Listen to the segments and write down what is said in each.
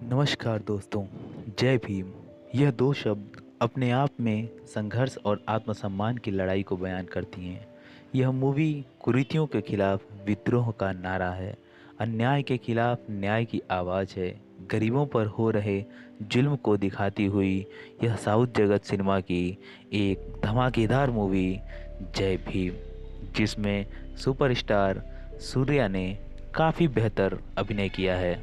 नमस्कार दोस्तों। जय भीम। यह दो शब्द अपने आप में संघर्ष और आत्मसम्मान की लड़ाई को बयान करती हैं। यह मूवी कुरीतियों के खिलाफ विद्रोह का नारा है, अन्याय के खिलाफ न्याय की आवाज़ है, गरीबों पर हो रहे जुल्म को दिखाती हुई यह साउथ जगत सिनेमा की एक धमाकेदार मूवी जय भीम, जिसमें सुपरस्टार सूर्या ने काफ़ी बेहतर अभिनय किया है।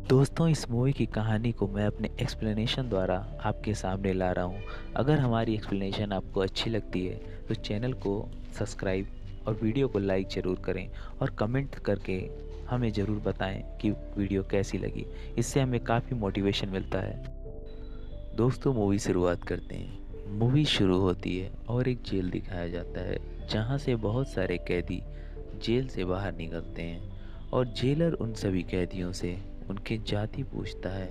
दोस्तों, इस मूवी की कहानी को मैं अपने एक्सप्लेनेशन द्वारा आपके सामने ला रहा हूँ। अगर हमारी एक्सप्लेनेशन आपको अच्छी लगती है तो चैनल को सब्सक्राइब और वीडियो को लाइक ज़रूर करें और कमेंट करके हमें ज़रूर बताएं कि वीडियो कैसी लगी। इससे हमें काफ़ी मोटिवेशन मिलता है। दोस्तों, मूवी शुरुआत करते हैं। मूवी शुरू होती है और एक जेल दिखाया जाता है जहाँ से बहुत सारे कैदी जेल से बाहर निकलते हैं और जेलर उन सभी कैदियों से उनकी जाति पूछता है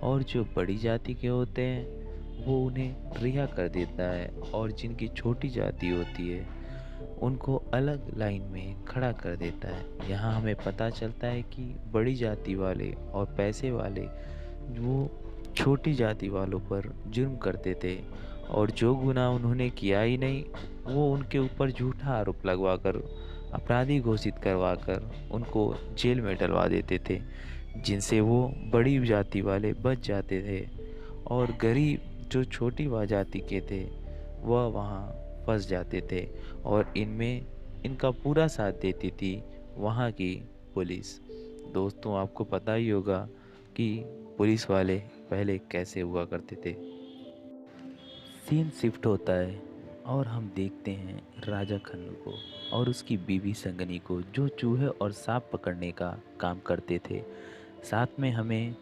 और जो बड़ी जाति के होते हैं वो उन्हें रिहा कर देता है और जिनकी छोटी जाति होती है उनको अलग लाइन में खड़ा कर देता है। यहाँ हमें पता चलता है कि बड़ी जाति वाले और पैसे वाले वो छोटी जाति वालों पर जुर्म करते थे और जो गुनाह उन्होंने किया ही नहीं वो उनके ऊपर झूठा आरोप लगवाकर अपराधी घोषित करवाकर उनको जेल में डलवा देते थे, जिनसे वो बड़ी जाति वाले बच जाते थे और गरीब जो छोटी जाति के थे वह वहाँ फंस जाते थे। और इनमें इनका पूरा साथ देती थी वहाँ की पुलिस। दोस्तों, आपको पता ही होगा कि पुलिस वाले पहले कैसे हुआ करते थे। सीन शिफ्ट होता है और हम देखते हैं राजा खन्नू को और उसकी बीवी संगनी को, जो चूहे और सांप पकड़ने का काम करते थे। साथ में हमें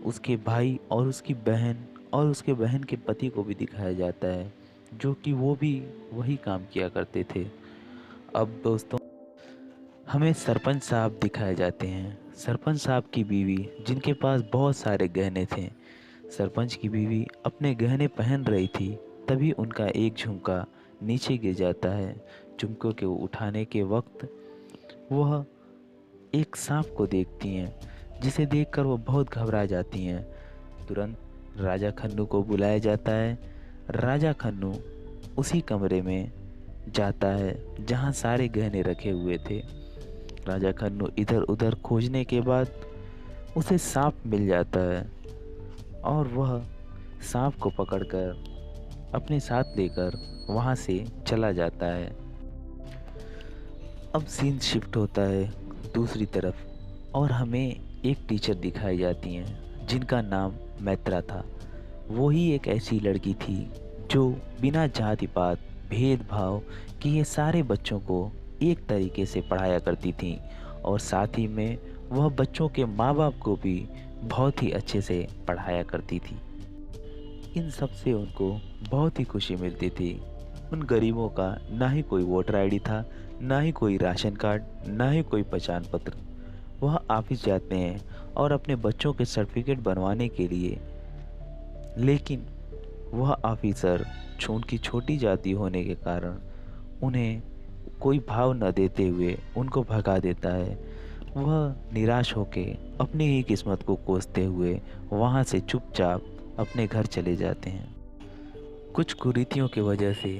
उसके भाई और उसकी बहन और उसके बहन के पति को भी दिखाया जाता है, जो कि वो भी वही काम किया करते थे। अब दोस्तों, हमें सरपंच साहब दिखाए जाते हैं। सरपंच साहब की बीवी, जिनके पास बहुत सारे गहने थे। सरपंच की बीवी अपने गहने पहन रही थी, तभी उनका एक झुमका नीचे गिर जाता है। झुमकों के उठाने के वक्त वह एक सांप को देखती हैं, जिसे देखकर वो बहुत घबरा जाती हैं। तुरंत राजा खन्नू को बुलाया जाता है। राजा खन्नू उसी कमरे में जाता है जहाँ सारे गहने रखे हुए थे। राजा खन्नू इधर उधर खोजने के बाद उसे सांप मिल जाता है और वह सांप को पकड़कर अपने साथ लेकर वहाँ से चला जाता है। अब सीन शिफ्ट होता है दूसरी तरफ और हमें एक टीचर दिखाई जाती हैं जिनका नाम मैत्रा था। वो ही एक ऐसी लड़की थी जो बिना जाति पात भेदभाव किए सारे बच्चों को एक तरीके से पढ़ाया करती थी और साथ ही में वह बच्चों के माँ बाप को भी बहुत ही अच्छे से पढ़ाया करती थी। इन सब से उनको बहुत ही खुशी मिलती थी। उन गरीबों का ना ही कोई वोटर आईडी था, ना ही कोई राशन कार्ड, ना ही कोई पहचान पत्र। वह ऑफिस जाते हैं और अपने बच्चों के सर्टिफिकेट बनवाने के लिए, लेकिन वह ऑफिसर उनकी छोटी जाति होने के कारण उन्हें कोई भाव न देते हुए उनको भगा देता है। वह निराश होके अपनी ही किस्मत को कोसते हुए वहाँ से चुपचाप अपने घर चले जाते हैं। कुछ कुरीतियों की वजह से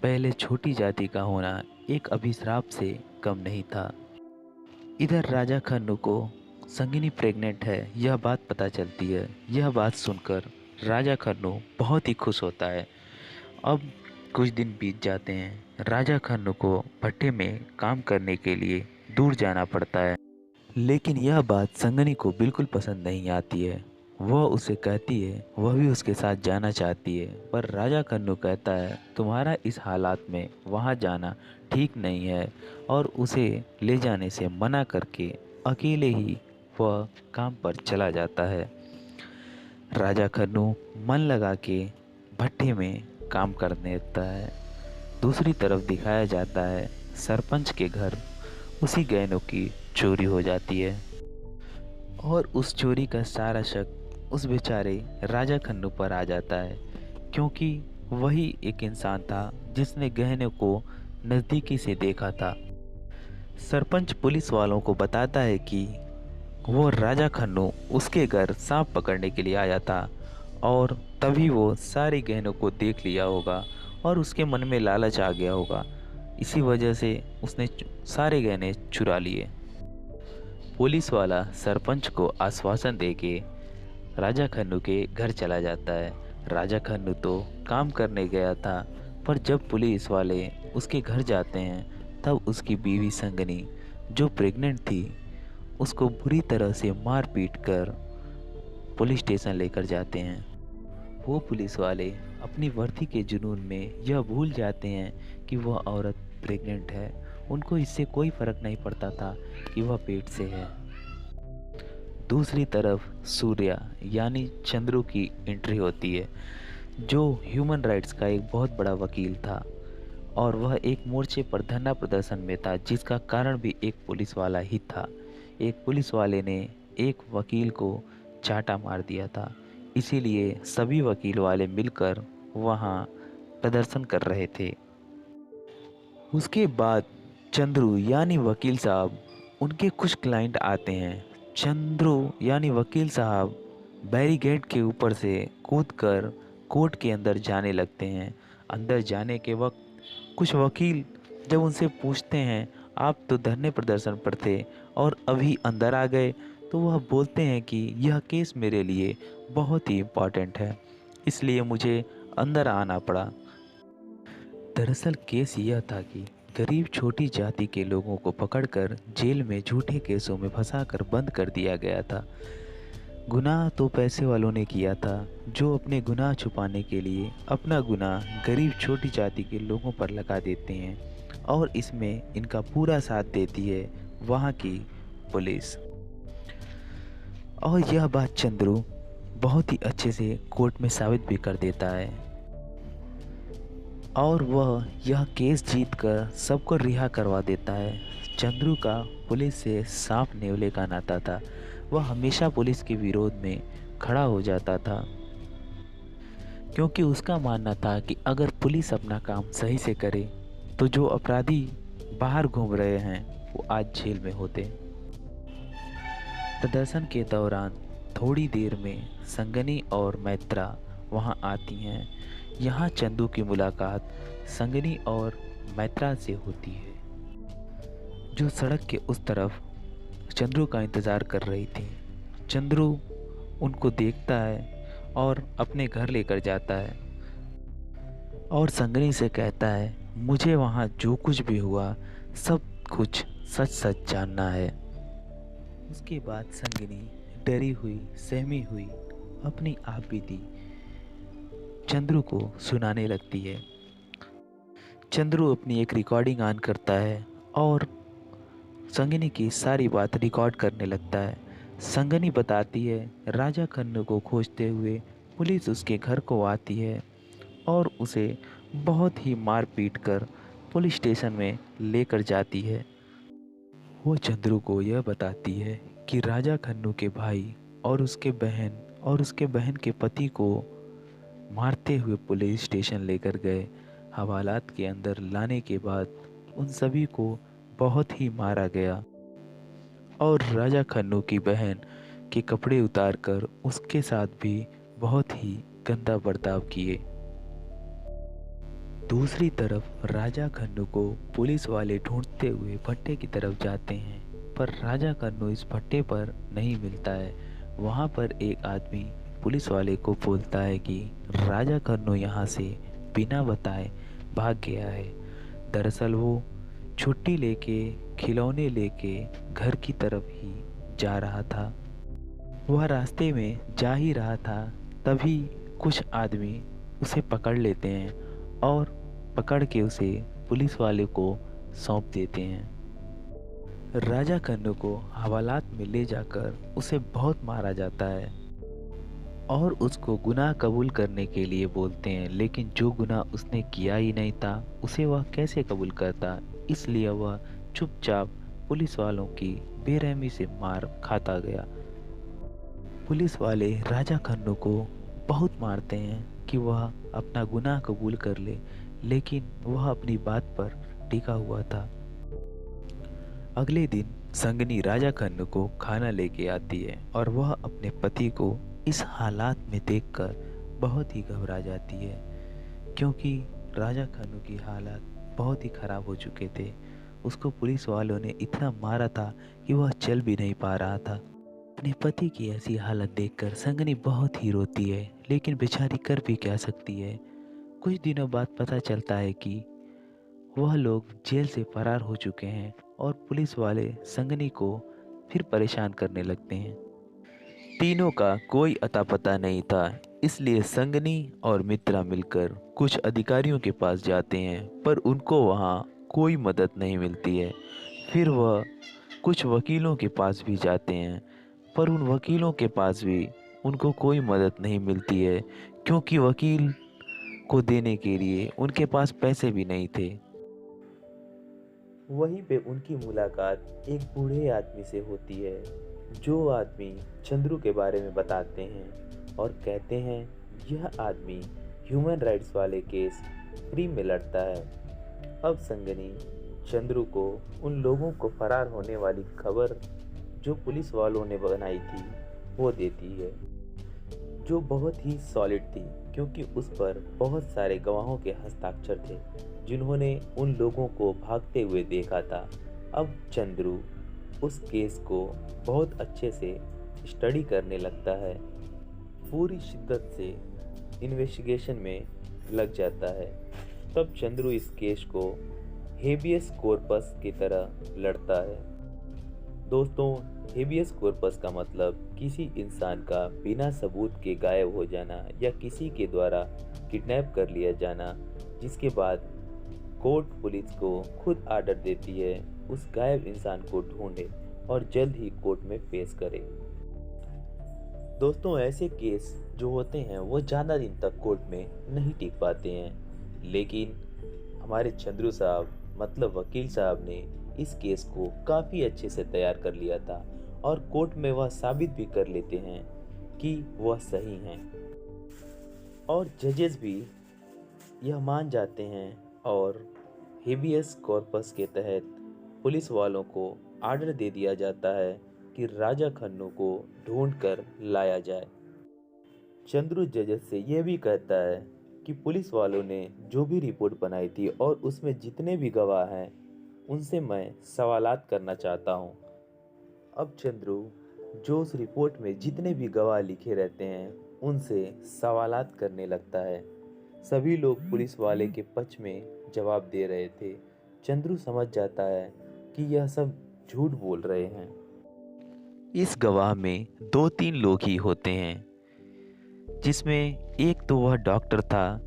पहले छोटी जाति का होना एक अभिशाप से कम नहीं था। इधर राजा खन्नू को संगिनी प्रेग्नेंट है, यह बात पता चलती है। यह बात सुनकर राजा खन्नू बहुत ही खुश होता है। अब कुछ दिन बीत जाते हैं। राजा खन्नू को भट्टे में काम करने के लिए दूर जाना पड़ता है, लेकिन यह बात संगनी को बिल्कुल पसंद नहीं आती है। वह उसे कहती है वह भी उसके साथ जाना चाहती है, पर राजा खन्नू कहता है तुम्हारा इस हालात में वहाँ जाना ठीक नहीं है और उसे ले जाने से मना करके अकेले ही वह काम पर चला जाता है। राजा खन्नू मन लगा के भट्टे में काम करने लगता है। दूसरी तरफ दिखाया जाता है सरपंच के घर उसी गहनों की चोरी हो जाती है और उस चोरी का सारा शक उस बेचारे राजा खन्नू पर आ जाता है, क्योंकि वही एक इंसान था जिसने गहने को नज़दीकी से देखा था। सरपंच पुलिस वालों को बताता है कि वो राजा खन्नू उसके घर सांप पकड़ने के लिए आया था और तभी वो सारे गहनों को देख लिया होगा और उसके मन में लालच आ गया होगा। इसी वजह से उसने सारे गहने चुरा लिए। पुलिस वाला सरपंच को आश्वासन देके राजा खन्नू के घर चला जाता है। राजा खन्नू तो काम करने गया था, पर जब पुलिस वाले उसके घर जाते हैं तब उसकी बीवी संगनी, जो प्रेग्नेंट थी, उसको बुरी तरह से मार पीट कर पुलिस स्टेशन लेकर जाते हैं। वो पुलिस वाले अपनी वर्दी के जुनून में यह भूल जाते हैं कि वह औरत प्रेग्नेंट है। उनको इससे कोई फर्क नहीं पड़ता था कि वह पेट से है। दूसरी तरफ सूर्या यानी चंद्रू की एंट्री होती है, जो ह्यूमन राइट्स का एक बहुत बड़ा वकील था और वह एक मोर्चे पर धरना प्रदर्शन में था, जिसका कारण भी एक पुलिस वाला ही था। एक पुलिस वाले ने एक वकील को चाटा मार दिया था, इसीलिए सभी वकील वाले मिलकर वहाँ प्रदर्शन कर रहे थे। उसके बाद चंद्रू यानी वकील साहब, उनके कुछ क्लाइंट आते हैं। चंद्रू यानी वकील साहब बैरिकेड के ऊपर से कूदकर कोर्ट के अंदर जाने लगते हैं। अंदर जाने के वक्त कुछ वकील जब उनसे पूछते हैं, आप तो धरने प्रदर्शन पर थे और अभी अंदर आ गए, तो वह बोलते हैं कि यह केस मेरे लिए बहुत ही इम्पॉर्टेंट है, इसलिए मुझे अंदर आना पड़ा। दरअसल केस यह था कि गरीब छोटी जाति के लोगों को पकड़कर जेल में झूठे केसों में फंसाकर बंद कर दिया गया था। गुनाह तो पैसे वालों ने किया था, जो अपने गुनाह छुपाने के लिए अपना गुनाह गरीब छोटी जाति के लोगों पर लगा देते हैं, और इसमें इनका पूरा साथ देती है वहाँ की पुलिस। और यह बात चंद्रू बहुत ही अच्छे से कोर्ट में साबित भी कर देता है और वह यह केस जीतकर सबको रिहा करवा देता है। चंद्रू का पुलिस से साफ नेवले का नाता था। वह हमेशा पुलिस के विरोध में खड़ा हो जाता था, क्योंकि उसका मानना था कि अगर पुलिस अपना काम सही से करे तो जो अपराधी बाहर घूम रहे हैं वो आज जेल में होते। प्रदर्शन के दौरान थोड़ी देर में संगनी और मैत्रा वहां आती हैं। यहाँ चंदू की मुलाकात संगनी और मैत्रा से होती है, जो सड़क के उस तरफ चंद्रू का इंतज़ार कर रही थी। चंद्रू उनको देखता है और अपने घर लेकर जाता है और संगनी से कहता है, मुझे वहाँ जो कुछ भी हुआ सब कुछ सच सच जानना है। उसके बाद संगनी डरी हुई सहमी हुई अपनी आप बीती चंद्रू को सुनाने लगती है। चंद्रू अपनी एक रिकॉर्डिंग ऑन करता है और संगनी की सारी बात रिकॉर्ड करने लगता है। संगनी बताती है, राजा खन्नू को खोजते हुए पुलिस उसके घर को आती है और उसे बहुत ही मार पीट कर पुलिस स्टेशन में लेकर जाती है। वो चंद्रू को यह बताती है कि राजा खन्नू के भाई और उसके बहन के पति को मारते हुए पुलिस स्टेशन लेकर गए। हवालात के अंदर लाने के बाद उन सभी को बहुत ही मारा गया और राजा खन्नू की बहन के कपड़े उतारकर उसके साथ भी बहुत ही गंदा बर्ताव किए। दूसरी तरफ राजा खन्नू को पुलिस वाले ढूंढते हुए भट्टे की तरफ जाते हैं, पर राजा खन्नू इस भट्टे पर नहीं मिलता है। वहाँ पर एक आदमी पुलिस वाले को बोलता है कि राजा खन्नू यहाँ से बिना बताए भाग गया है। दरअसल वो छुट्टी लेके खिलौने लेके घर की तरफ ही जा रहा था। वह रास्ते में जा ही रहा था, तभी कुछ आदमी उसे पकड़ लेते हैं और पकड़ के उसे पुलिस वाले को सौंप देते हैं। राजा खन्नू को हवालात में ले जाकर उसे बहुत मारा जाता है और उसको गुनाह कबूल करने के लिए बोलते हैं, लेकिन जो गुनाह उसने किया ही नहीं था उसे वह कैसे कबूल करता, इसलिए वह चुपचाप पुलिस वालों की बेरहमी से मार खाता गया। पुलिस वाले राजा खन्नू को बहुत मारते हैं कि वह अपना गुनाह कबूल कर ले, लेकिन वह अपनी बात पर टिका हुआ था। अगले दिन संगनी राजा खन्ना को खाना लेके आती है और वह अपने पति को इस हालात में देखकर बहुत ही घबरा जाती है, क्योंकि राजा खन्ना की हालात बहुत ही ख़राब हो चुके थे। उसको पुलिस वालों ने इतना मारा था कि वह चल भी नहीं पा रहा था। अपने पति की ऐसी हालत देखकर संगनी बहुत ही रोती है, लेकिन बेचारी कर भी क्या सकती है। कुछ दिनों बाद पता चलता है कि वह लोग जेल से फरार हो चुके हैं और पुलिस वाले संगनी को फिर परेशान करने लगते हैं। तीनों का कोई अता पता नहीं था, इसलिए संगनी और मित्रा मिलकर कुछ अधिकारियों के पास जाते हैं, पर उनको वहाँ कोई मदद नहीं मिलती है। फिर वह कुछ वकीलों के पास भी जाते हैं, पर उन वकीलों के पास भी उनको कोई मदद नहीं मिलती है, क्योंकि वकील को देने के लिए उनके पास पैसे भी नहीं थे। वहीं पे उनकी मुलाकात एक बूढ़े आदमी से होती है, जो आदमी चंद्रू के बारे में बताते हैं और कहते हैं यह आदमी ह्यूमन राइट्स वाले केस फ्री में लड़ता है। अब संगनी चंद्रू को उन लोगों को फरार होने वाली खबर जो पुलिस वालों ने बनाई थी वो देती है, जो बहुत ही सॉलिड थी, क्योंकि उस पर बहुत सारे गवाहों के हस्ताक्षर थे जिन्होंने उन लोगों को भागते हुए देखा था। अब चंद्रू उस केस को बहुत अच्छे से स्टडी करने लगता है, पूरी शिद्दत से इन्वेस्टिगेशन में लग जाता है। तब चंद्रू इस केस को हेबियस कॉर्पस की तरह लड़ता है। दोस्तों, हेबियस कॉर्पस का मतलब किसी इंसान का बिना सबूत के गायब हो जाना या किसी के द्वारा किडनैप कर लिया जाना, जिसके बाद कोर्ट पुलिस को खुद आर्डर देती है उस गायब इंसान को ढूंढे और जल्द ही कोर्ट में पेश करे। दोस्तों, ऐसे केस जो होते हैं वो ज़्यादा दिन तक कोर्ट में नहीं टिक पाते हैं, लेकिन हमारे चंद्रू साहब मतलब वकील साहब ने इस केस को काफ़ी अच्छे से तैयार कर लिया था और कोर्ट में वह साबित भी कर लेते हैं कि वह सही हैं और जजेस भी यह मान जाते हैं और हेबियस कॉर्पस के तहत पुलिस वालों को आर्डर दे दिया जाता है कि राजा खन्ना को ढूंढकर लाया जाए। चंद्रू जजेस से यह भी कहता है कि पुलिस वालों ने जो भी रिपोर्ट बनाई थी और उसमें जितने भी गवाह हैं उनसे मैं सवालात करना चाहता हूँ। अब चंद्रू जो उस रिपोर्ट में जितने भी गवाह लिखे रहते हैं उनसे सवालात करने लगता है। सभी लोग पुलिस वाले के पक्ष में जवाब दे रहे थे। चंद्रू समझ जाता है कि यह सब झूठ बोल रहे हैं। इस गवाह में 2-3 लोग ही होते हैं, जिसमें एक तो वह डॉक्टर था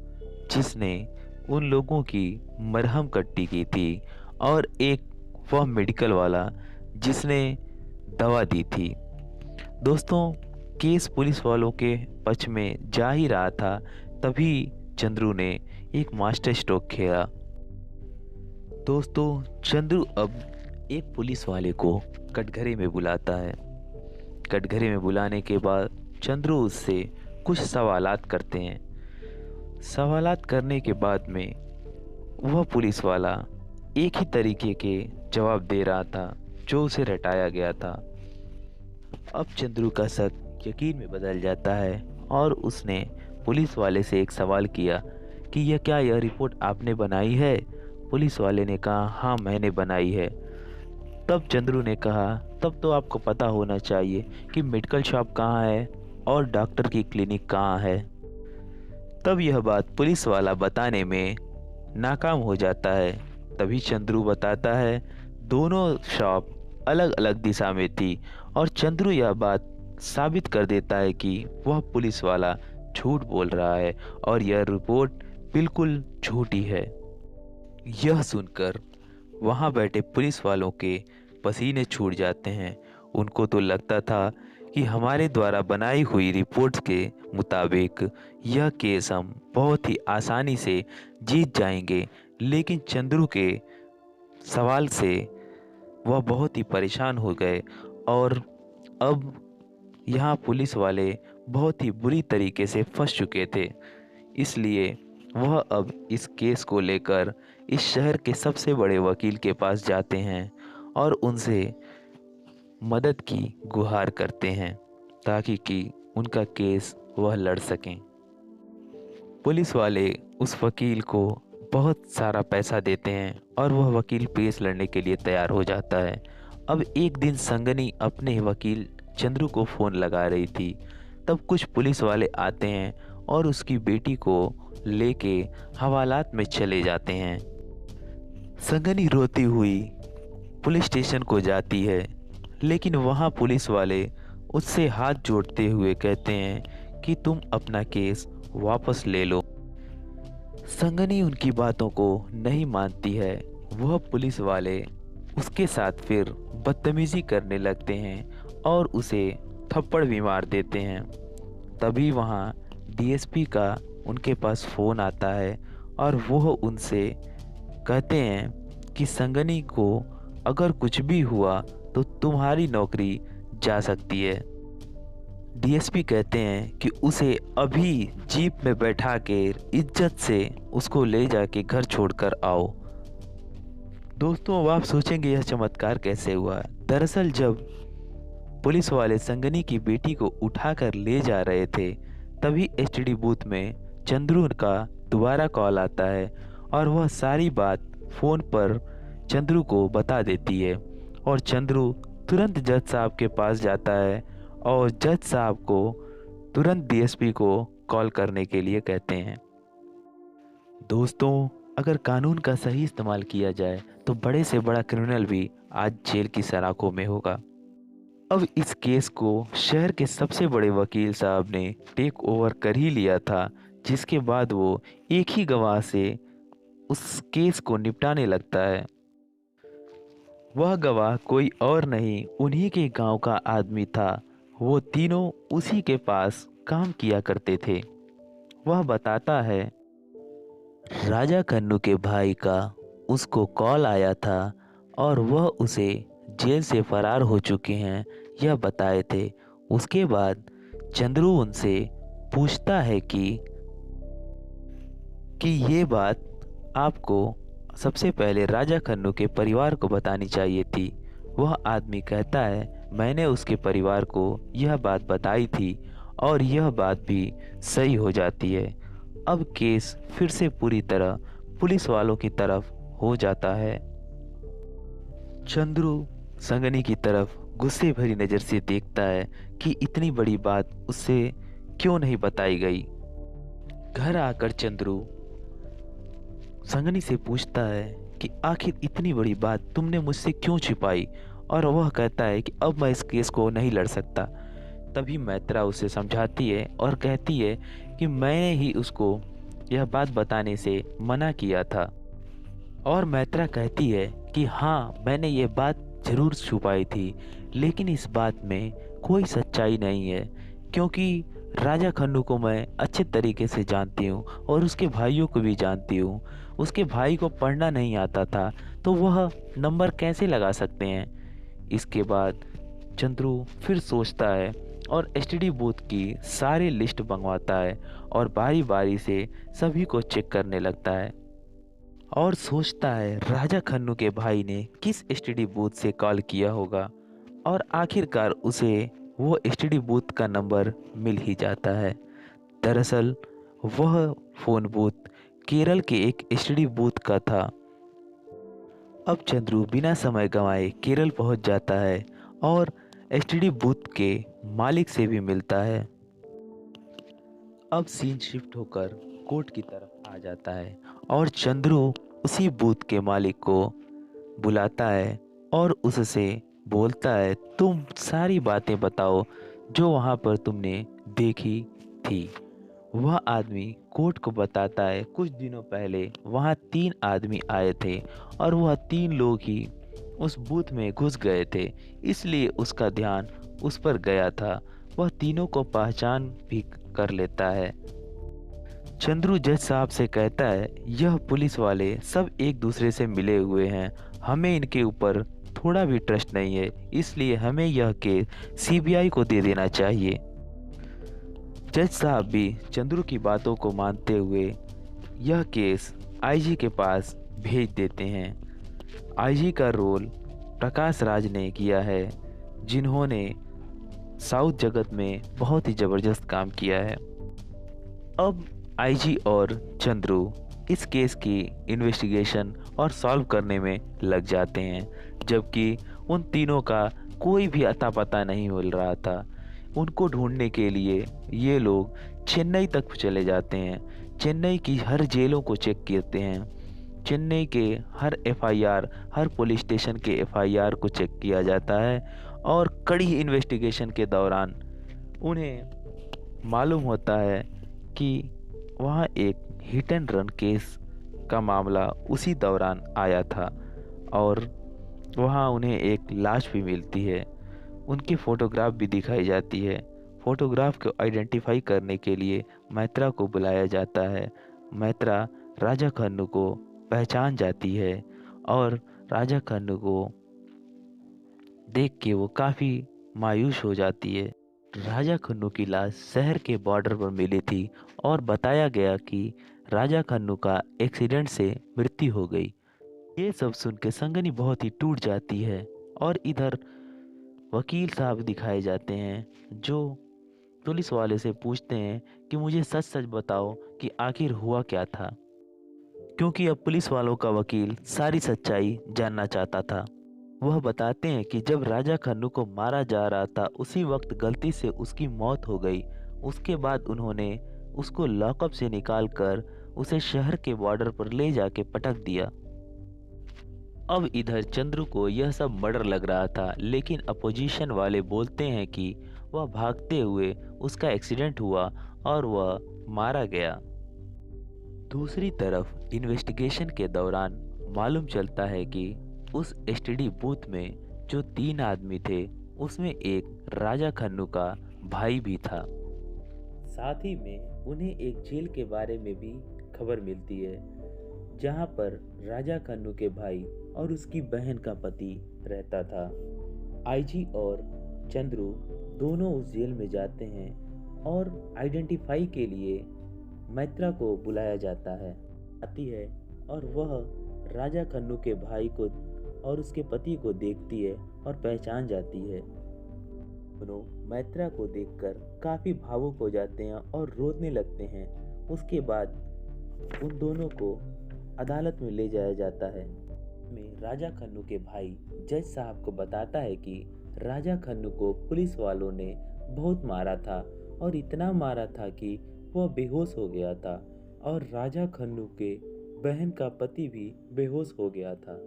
जिसने उन लोगों की मरहम कट्टी की थी और एक वह मेडिकल वाला जिसने दवा दी थी। दोस्तों, केस पुलिस वालों के पक्ष में जा ही रहा था, तभी चंद्रू ने एक मास्टर स्ट्रोक खेला। दोस्तों, चंद्रू अब एक पुलिस वाले को कटघरे में बुलाता है। कटघरे में बुलाने के बाद चंद्रू उससे कुछ सवालात करते हैं। सवालात करने के बाद में वह पुलिस वाला एक ही तरीके के जवाब दे रहा था जो उसे रटाया गया था। अब चंद्रू का शक यकीन में बदल जाता है और उसने पुलिस वाले से एक सवाल किया कि यह रिपोर्ट आपने बनाई है? पुलिस वाले ने कहा हाँ मैंने बनाई है। तब चंद्रू ने कहा तब तो आपको पता होना चाहिए कि मेडिकल शॉप कहाँ है और डॉक्टर की क्लिनिक कहाँ है। तब यह बात पुलिस वाला बताने में नाकाम हो जाता है। तभी चंद्रू बताता है दोनों शॉप अलग अलग दिशा में थी और चंद्रू यह बात साबित कर देता है कि वह पुलिस वाला झूठ बोल रहा है और यह रिपोर्ट बिल्कुल झूठी है। यह सुनकर वहां बैठे पुलिस वालों के पसीने छूट जाते हैं। उनको तो लगता था कि हमारे द्वारा बनाई हुई रिपोर्ट्स के मुताबिक यह केस हम बहुत ही आसानी से जीत जाएंगे, लेकिन चंद्रू के सवाल से वह बहुत ही परेशान हो गए और अब यहाँ पुलिस वाले बहुत ही बुरी तरीके से फंस चुके थे। इसलिए वह अब इस केस को लेकर इस शहर के सबसे बड़े वकील के पास जाते हैं और उनसे मदद की गुहार करते हैं ताकि कि उनका केस वह लड़ सकें। पुलिस वाले उस वकील को बहुत सारा पैसा देते हैं और वह वकील केस लड़ने के लिए तैयार हो जाता है। अब एक दिन संगनी अपने वकील चंद्रू को फ़ोन लगा रही थी, तब कुछ पुलिस वाले आते हैं और उसकी बेटी को लेके हवालात में चले जाते हैं। संगनी रोती हुई पुलिस स्टेशन को जाती है, लेकिन वहाँ पुलिस वाले उससे हाथ जोड़ते हुए कहते हैं कि तुम अपना केस वापस ले लो। संगनी उनकी बातों को नहीं मानती है। वह पुलिस वाले उसके साथ फिर बदतमीजी करने लगते हैं और उसे थप्पड़ भी मार देते हैं। तभी वहाँ डीएसपी का उनके पास फ़ोन आता है और वह उनसे कहते हैं कि संगनी को अगर कुछ भी हुआ तो तुम्हारी नौकरी जा सकती है। डीएसपी कहते हैं कि उसे अभी जीप में बैठा के इज्जत से उसको ले जाके घर छोड़कर आओ। दोस्तों, अब आप सोचेंगे यह चमत्कार कैसे हुआ। दरअसल जब पुलिस वाले संगनी की बेटी को उठाकर ले जा रहे थे, तभी एसटीडी बूथ में चंद्रू का दोबारा कॉल आता है और वह सारी बात फ़ोन पर चंद्रू को बता देती है और चंद्रू तुरंत जज साहब के पास जाता है और जज साहब को तुरंत डीएसपी को कॉल करने के लिए कहते हैं। दोस्तों, अगर कानून का सही इस्तेमाल किया जाए तो बड़े से बड़ा क्रिमिनल भी आज जेल की सलाखों में होगा। अब इस केस को शहर के सबसे बड़े वकील साहब ने टेक ओवर कर ही लिया था, जिसके बाद वो एक ही गवाह से उस केस को निपटाने लगता है। वह गवाह कोई और नहीं, उन्हीं के गांव का आदमी था। वो तीनों उसी के पास काम किया करते थे। वह बताता है, राजा कन्नू के भाई का उसको कॉल आया था और वह उसे जेल से फरार हो चुके हैं यह बताए थे। उसके बाद चंद्रू उनसे पूछता है कि ये बात आपको सबसे पहले राजा खन्नू के परिवार को बतानी चाहिए थी। वह आदमी कहता है, मैंने उसके परिवार को यह बात बताई थी और यह बात भी सही हो जाती है। अब केस फिर से पूरी तरह पुलिस वालों की तरफ हो जाता है। चंद्रू संगनी की तरफ गुस्से भरी नज़र से देखता है कि इतनी बड़ी बात उससे क्यों नहीं बताई गई। घर आकर चंद्रू संगनी से पूछता है कि आखिर इतनी बड़ी बात तुमने मुझसे क्यों छिपाई, और वह कहता है कि अब मैं इस केस को नहीं लड़ सकता। तभी मैत्रा उसे समझाती है और कहती है कि मैंने ही उसको यह बात बताने से मना किया था। और मैत्रा कहती है कि हाँ, मैंने ये बात ज़रूर छुपाई थी, लेकिन इस बात में कोई सच्चाई नहीं है, क्योंकि राजा खन्नू को मैं अच्छे तरीके से जानती हूँ और उसके भाइयों को भी जानती हूँ। उसके भाई को पढ़ना नहीं आता था, तो वह नंबर कैसे लगा सकते हैं। इसके बाद चंद्रू फिर सोचता है और एसटीडी बूथ की सारी लिस्ट मंगवाता है और बारी बारी से सभी को चेक करने लगता है और सोचता है राजा खन्नू के भाई ने किस एसटीडी बूथ से कॉल किया होगा, और आखिरकार उसे वो एसटीडी बूथ का नंबर मिल ही जाता है। दरअसल वह फ़ोन बूथ केरल के एक एसटीडी बूथ का था। अब चंद्रू बिना समय गंवाए केरल पहुंच जाता है और एसटीडी बूथ के मालिक से भी मिलता है। अब सीन शिफ्ट होकर कोर्ट की तरफ आ जाता है और चंद्रू उसी बूथ के मालिक को बुलाता है और उससे बोलता है, तुम सारी बातें बताओ जो वहाँ पर तुमने देखी थी। वह आदमी कोर्ट को बताता है, कुछ दिनों पहले वहाँ 3 आदमी आए थे और वह 3 लोग ही उस बूथ में घुस गए थे, इसलिए उसका ध्यान उस पर गया था। वह तीनों को पहचान भी कर लेता है। चंद्रू जज साहब से कहता है, यह पुलिस वाले सब एक दूसरे से मिले हुए हैं, हमें इनके ऊपर थोड़ा भी ट्रस्ट नहीं है, इसलिए हमें यह केस सीबीआई को दे देना चाहिए। जज साहब भी चंद्रू की बातों को मानते हुए यह केस आईजी के पास भेज देते हैं। आईजी का रोल प्रकाश राज ने किया है, जिन्होंने साउथ जगत में बहुत ही ज़बरदस्त काम किया है। अब आईजी और चंद्रू इस केस की इन्वेस्टिगेशन और सॉल्व करने में लग जाते हैं, जबकि उन तीनों का कोई भी अता पता नहीं मिल रहा था। उनको ढूंढने के लिए ये लोग चेन्नई तक चले जाते हैं। चेन्नई की हर जेलों को चेक करते हैं। चेन्नई के हर एफआईआर, हर पुलिस स्टेशन के एफआईआर को चेक किया जाता है और कड़ी इन्वेस्टिगेशन के दौरान उन्हें मालूम होता है कि वहाँ एक हिट एंड रन केस का मामला उसी दौरान आया था और वहाँ उन्हें एक लाश भी मिलती है। उनकी फ़ोटोग्राफ भी दिखाई जाती है। फ़ोटोग्राफ को आइडेंटिफाई करने के लिए मैत्रा को बुलाया जाता है। मैत्रा राजा खन्नू को पहचान जाती है और राजा खन्नू को देख के वो काफ़ी मायूस हो जाती है। राजा खन्नू की लाश शहर के बॉर्डर पर मिली थी और बताया गया कि राजा खन्नू का एक्सीडेंट से मृत्यु हो गई। ये सब सुन के संगनी बहुत ही टूट जाती है और इधर वकील साहब दिखाए जाते हैं जो पुलिस वाले से पूछते हैं कि मुझे सच सच बताओ कि आखिर हुआ क्या था, क्योंकि अब पुलिस वालों का वकील सारी सच्चाई जानना चाहता था। वह बताते हैं कि जब राजा खन्नू को मारा जा रहा था उसी वक्त गलती से उसकी मौत हो गई। उसके बाद उन्होंने उसको लॉकअप से निकालकर उसे शहर के बॉर्डर पर ले जाके पटक दिया। अब इधर चंद्रू को यह सब मर्डर लग रहा था, लेकिन अपोजिशन वाले बोलते हैं कि वह भागते हुए उसका एक्सीडेंट हुआ और वह मारा गया। दूसरी तरफ इन्वेस्टिगेशन के दौरान मालूम चलता है कि उस एसटीडी बूथ में जो 3 आदमी थे उसमें एक राजा खन्नू का भाई भी था। साथ ही में उन्हें एक जेल के बारे में भी खबर मिलती है जहां पर राजा खन्नू के भाई और उसकी बहन का पति रहता था। आईजी और चंद्रू दोनों उस जेल में जाते हैं और आइडेंटिफाई के लिए मैत्रा को बुलाया जाता है। आती है और वह राजा खन्नू के भाई को और उसके पति को देखती है और पहचान जाती है। दोनों मैत्रा को देखकर काफ़ी भावुक हो जाते हैं और रोने लगते हैं। उसके बाद उन दोनों को अदालत में ले जाया जाता है। में राजा खन्नू के भाई जज साहब को बताता है कि राजा खन्नू को पुलिस वालों ने बहुत मारा था और इतना मारा था कि वह बेहोश हो गया था और राजा खन्नू के बहन का पति भी बेहोश हो गया था।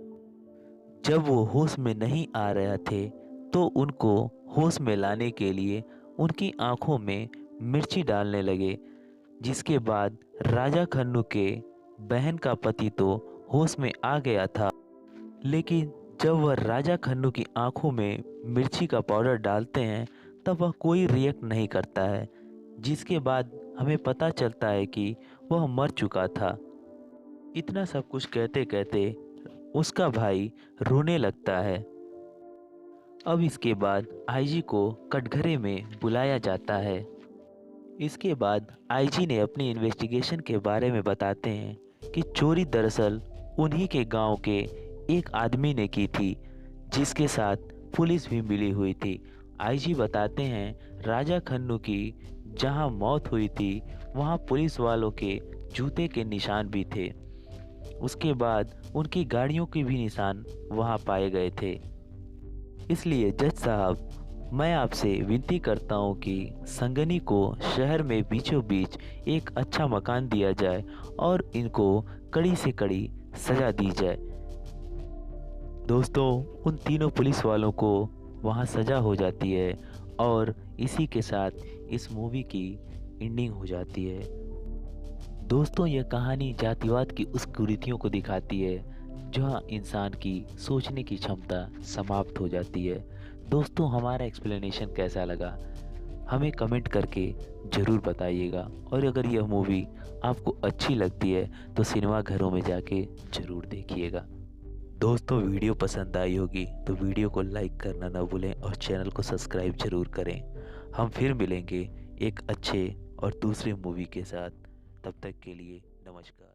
जब वो होश में नहीं आ रहे थे तो उनको होश में लाने के लिए उनकी आंखों में मिर्ची डालने लगे, जिसके बाद राजा खन्नू के बहन का पति तो होश में आ गया था, लेकिन जब वह राजा खन्नू की आंखों में मिर्ची का पाउडर डालते हैं तब वह कोई रिएक्ट नहीं करता है, जिसके बाद हमें पता चलता है कि वह मर चुका था। इतना सब कुछ कहते कहते उसका भाई रोने लगता है। अब इसके बाद आईजी को कटघरे में बुलाया जाता है। इसके बाद आईजी ने अपनी इन्वेस्टिगेशन के बारे में बताते हैं कि चोरी दरअसल उन्हीं के गांव के एक आदमी ने की थी, जिसके साथ पुलिस भी मिली हुई थी। आईजी बताते हैं राजा खन्नू की जहां मौत हुई थी वहां पुलिस वालों के जूते के निशान भी थे। उसके बाद उनकी गाड़ियों के भी निशान वहां पाए गए थे। इसलिए जज साहब, मैं आपसे विनती करता हूं कि संगनी को शहर में बीचों बीच एक अच्छा मकान दिया जाए और इनको कड़ी से कड़ी सज़ा दी जाए। दोस्तों, उन तीनों पुलिस वालों को वहां सज़ा हो जाती है और इसी के साथ इस मूवी की एंडिंग हो जाती है। दोस्तों, यह कहानी जातिवाद की उस कुरीतियों को दिखाती है जहाँ इंसान की सोचने की क्षमता समाप्त हो जाती है। दोस्तों, हमारा एक्सप्लेनेशन कैसा लगा हमें कमेंट करके ज़रूर बताइएगा, और अगर यह मूवी आपको अच्छी लगती है तो सिनेमा घरों में जाके ज़रूर देखिएगा। दोस्तों, वीडियो पसंद आई होगी तो वीडियो को लाइक करना ना भूलें और चैनल को सब्सक्राइब ज़रूर करें। हम फिर मिलेंगे एक अच्छे और दूसरे मूवी के साथ। तब तक के लिए नमस्कार।